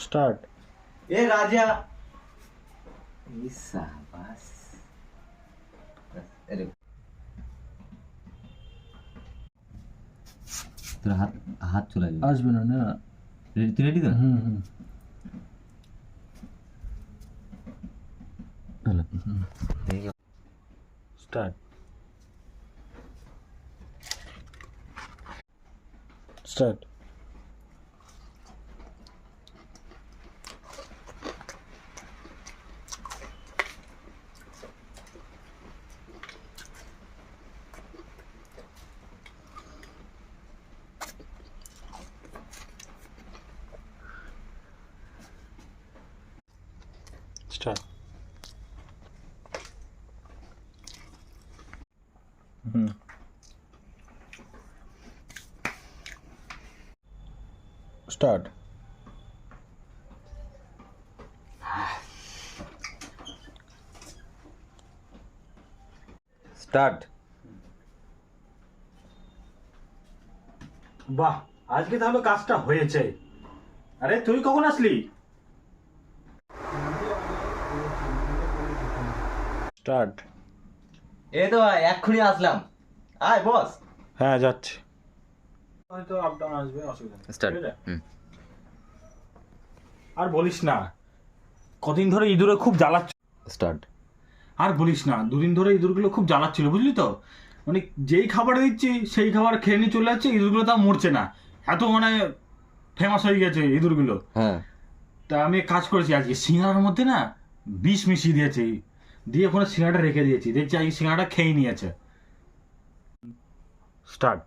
Start. ए राजा शाबाश। अरे তোর হাত হাত চলে যাবে, আসবে না না। তুই রেডি তো? হলো start. Start. Start. Start. Start. বাহ, আজকে তাহলে কাজটা হয়েছে। আরে তুই কখন আসলি? স্টার্ট। এই তো ভাই এক্ষুনি আসলাম, আয় বস। হ্যাঁ যাচ্ছি, হয়তো আপ ডাউন আসবে, অসুবিধা নেই। স্টার্ট। ঠিক আছে? আর বলিস না, কদিন ধরে ইঁদুরে খুব জ্বালাচ্ছিল। স্টার্ট। আর বলিস না, দুদিন ধরে ইঁদুরগুলো খুব জ্বালাচ্ছিল, বুঝলি তো। মানে যেই খাবার দিচ্ছি সেই খাবার খেয়ে নিয়ে চলে যাচ্ছে, ইঁদুরগুলো তা মরছে না। এত মানে ফেমাস হয়ে গেছে ইঁদুরগুলো। হ্যাঁ তা আমি এক কাজ করেছি, আজকে সিঙ্গাড়ার মধ্যে না বিষ মিশিয়ে দিয়েছি, দিয়ে ওখানে সিঙ্গাড়া রেখে দিয়েছি, দেখছি আজকে সিঙ্গাড়াটা খেয়ে নিয়েছে। স্টার্ট।